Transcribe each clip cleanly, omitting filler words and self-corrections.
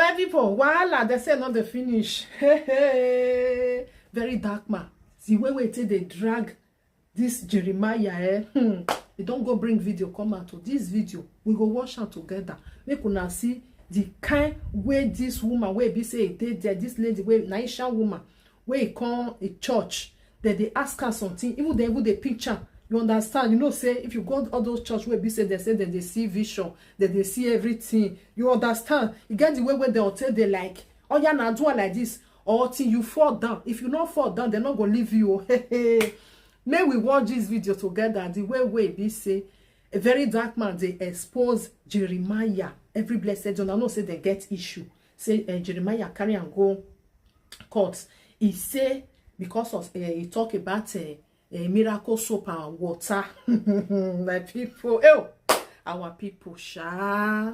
My people, voila, they say not the finish. Verydarkman. The way they drag this Jeremiah, they don't go bring video come out to this video. We go watch her together. Make una see the kind way this woman, where be say there, this lady, where Naisha woman, where he come a church, that they ask her something, even the picture. You understand? You know, say if you go all those church where be say that they see vision, that they see everything. You understand? You get the way where they'll tell they like, oh yeah, now do it like this, or till you fall down. If you not fall down, they're not gonna leave you. May we watch this video together. The way be say a Verydarkman they expose Jeremiah. Every blessed John, I know say they get issue. Say Jeremiah carry and go court. He say because of he talk about miracle soap and water. My people, our people sha.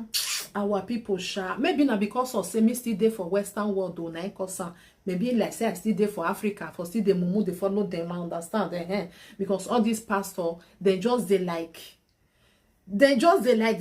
Maybe not because of say me still there for Western world or na cause maybe like say I still there for Africa, for still the mumu they follow them. I understand because all these pastors they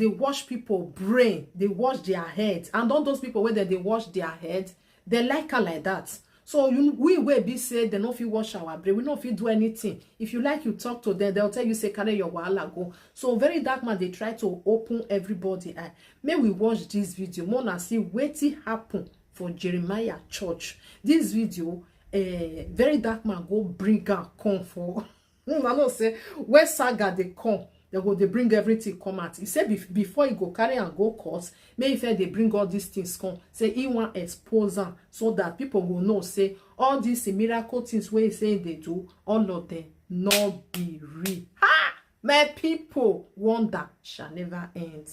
wash people brain, they wash their heads, and all those people where they wash their head, they like her like that. So we will be said they no fit wash our brain, we no fit do anything. If you like, you talk to them, they'll tell you say carry your wahala go. So Verydarkman they try to open everybody eye. May we watch this video more and see wetin happen for Jeremiah church. This video Verydarkman go bring her come for I know say where saga they come. They bring everything come out. He said before he go carry and go court, may if they bring all these things come. Say he want expose them so that people will know. Say all these miracle things where he say they do, all of them not be real. Ha! My people, wonder shall never end.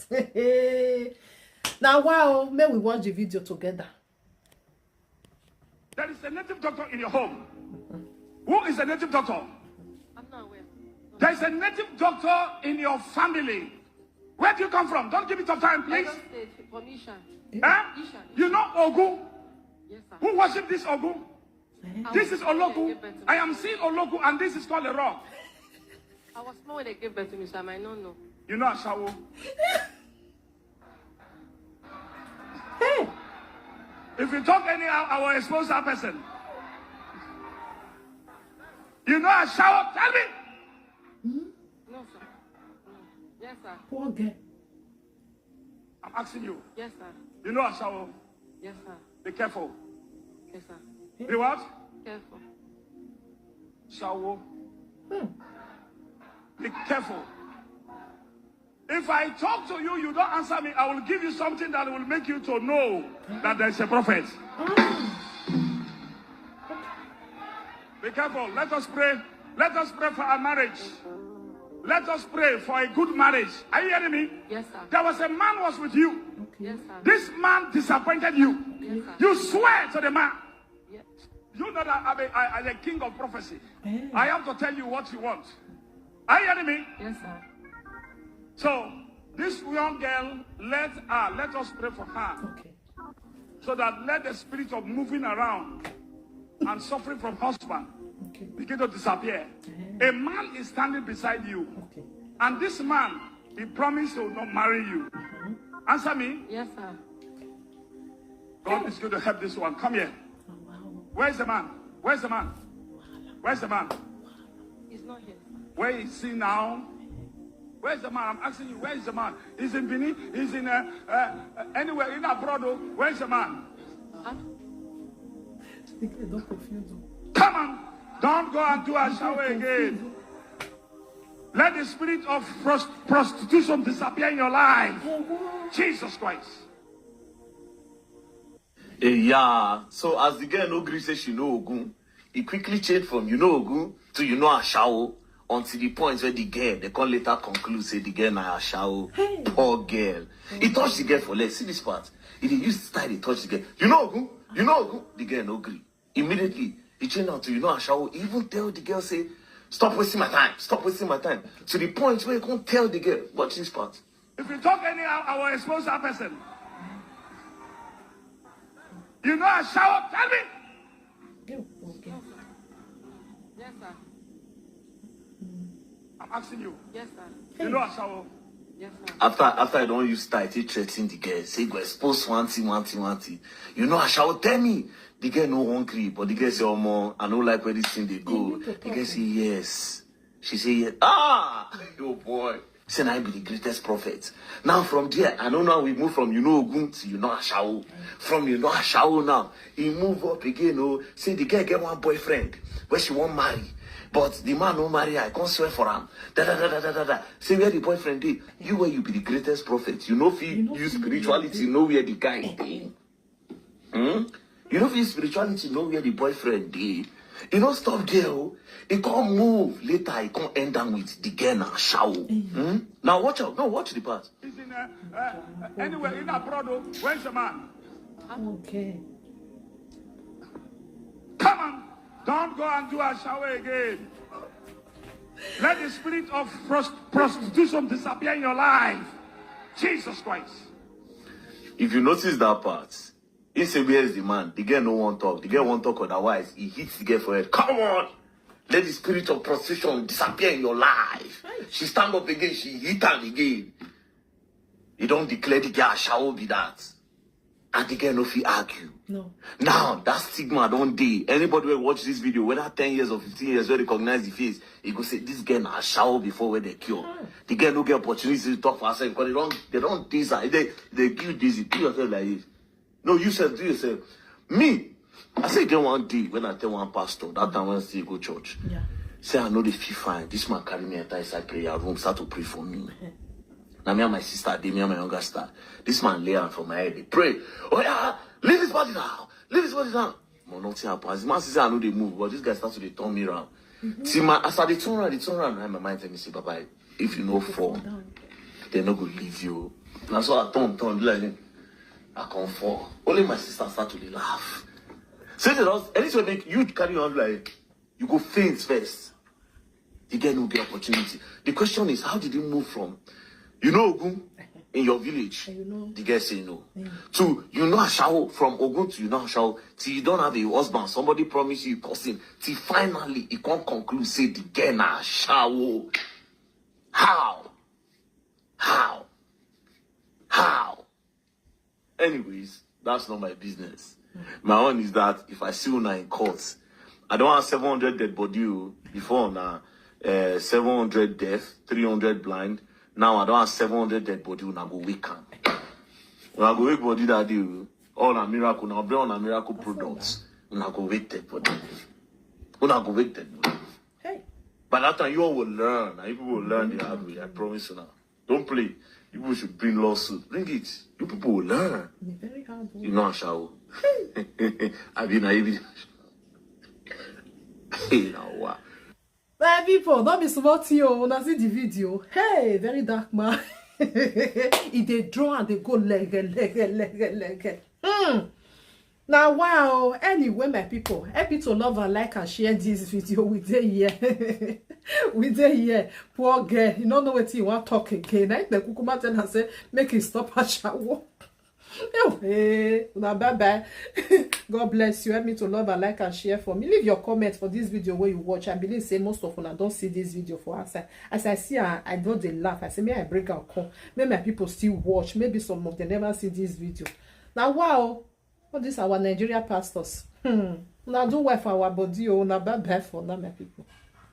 Now wow, may we watch the video together. There is a native doctor in your home. Who is a native doctor? I'm not aware. There is a native doctor in your family. Where do you come from? Don't give it up time, please. You know Ogun? Yes, sir. Who worship this Ogun? This is Ologu. I am seeing Ologu, and this is called a rock. I was small when they gave birth to me, so I might not know. You know Ashawo? Hey! If you talk anyhow, I will expose that person. You know Ashawo? Tell me! No, sir. Yes, sir. Poor girl. I'm asking you. Yes, sir. You know Ashawo? Yes, sir. Be careful. Yes, sir. Be what? Careful. Shawo. Be careful. If I talk to you, you don't answer me, I will give you something that will make you to know that there's a prophet. Be careful. Let us pray. Let us pray for our marriage. Let us pray for a good marriage. Are you hearing me? Yes, sir. There was a man was with you. Yes, sir. This man disappointed you. Yes, sir. You swear to the man. Yes. You know that I'm a king of prophecy. I have to tell you what you want. Are you hearing me? Yes, sir. So, this young girl, let us pray for her. Okay. So that let the spirit of moving around and suffering from husband begin to disappear. A man is standing beside you. Okay. And this man, he promised to not marry you. Answer me. Yes, sir. God is going to help this one. Come here. Where's the man? Where's the man? Where's the man? He's not here, sir. Where is he now? Where's the man? I'm asking you, where is the man? He's in Benin. He's in anywhere in abroad. Where's the man? Don't confuse you. Come on. Don't go and do a shower again. Let the spirit of prostitution disappear in your life. Jesus Christ. Yeah. So as the girl no gree say she know Ogun, he quickly changed from you know Ogun to you know Ashawo until the point where the girl they can later conclude say the girl na Ashawo. Hey. Poor girl. He touched the girl for legs. See this part. He used to style. He touched the girl. You know Ogun. You know Ogun. The girl no gree. Immediately he changed out to you know Ashawo. He even tell the girl say, stop wasting my time. Stop wasting my time. To the point where he can't tell the girl. Watch this part. If you talk anyhow, I will expose that person. You know Ashawo? Tell me. Okay. Yes, sir. I'm asking you. Yes, sir. You know Ashawo? Yes, sir. After I don't use tight, he threatened the girl. Say, go expose one thing. You know, I shall tell me. The girl no hungry, but the girl say, oh, more, I don't like where this thing they go. The girl say, yes. She say, yes. Ah! Oh, boy. Say, I be the greatest prophet. Now, from there, I know now we move from, Ogun to, Ashao. From, Ashao now. He move up again, oh. Say, the girl get one boyfriend, where she won't marry. But the man no marry, I can't swear for him. Say, where the boyfriend is? You where you be the greatest prophet. You know, if you spirituality, you know where the guy is. You know, if you spirituality, know where the boyfriend is. You know, stop there. He can't move. Later, he can't end down with the girl and shower. Now, watch out. No, watch the part. He's in anywhere in abroad. Where's the man? Okay. Come on. Don't go and do a shower again. Let the spirit of prostitution disappear in your life. Jesus Christ. If you notice that part, he say, where's the man? The girl no one talk. The girl won't talk, otherwise he hits the girl for head. Come on! Let the spirit of prostitution disappear in your life. Right. She stand up again, she hit her again. You don't declare the girl shall be that. And the girl no fit argue. No. Now, that stigma don't dey. Anybody will watch this video, whether 10 years or 15 years, will recognize the face. He go say, this girl na shower before when they cure. The girl no get opportunity to talk for herself because they don't tease her. They give this, do yourself like this. No, you said, do yourself. Me, I say get one day when I tell one pastor, that time when I still go church. Yeah. Say, I know they feel fine. This man carry me enter inside prayer room, start to pray for me. Now me and my sister, me and my younger sister. This man lay hand for my head, they pray. Oh yeah, leave his body now. Leave his body down. But nothing happens. The man says, I know they move, but this guy starts to turn me around. See, man, as I turn around, and my mind tell me, say, Baba, if you know fall, they're not going to leave you. And so I turn, like, I can't fall. Only my sister start to laugh. So anything make you carry on like, you go faint first. The guy no get opportunity. The question is, how did he move from, Ogun, in your village? The guy say no. To, Ashao, from Ogun to Ashao, till you don't have a husband, somebody promise you cousin, till finally he can't conclude, say the guy na Ashao. How? Anyways, that's not my business. My own is that if I see una in court, I don't have 700 dead body before now. 700 deaf, 300 blind. Now I don't have 700 dead body. Una go wake am. Una go wake body that day. All a miracle. Now bring on a miracle products. Una go wake dead body. Una go wake dead body. Hey. By that time you all will learn. And people will learn the hard way. I promise you now. Don't play. People should bring lawsuit. Bring it. You people will learn. Very hard. You know Ashao. I mean, hey, now what? My people, don't be smart here. When I see the video, hey, Verydarkman. If they draw and they go leg. Now, wow. Anyway, my people, happy to love and like and share this video with you here. With you here. Poor girl, you don't know what you want to talk again. I the kukuma tell her say, make it stop her shower. Hey, bye. God bless you. Help me to love and like and share for me. Leave your comments for this video where you watch. I believe say most of them don't see this video for us. As I see, I know they laugh. I say, may I break out call. Maybe my people still watch. Maybe some of them never see this video. Now, wow. All these are our Nigeria pastors. Now do well for our body. Now bye for now, my people.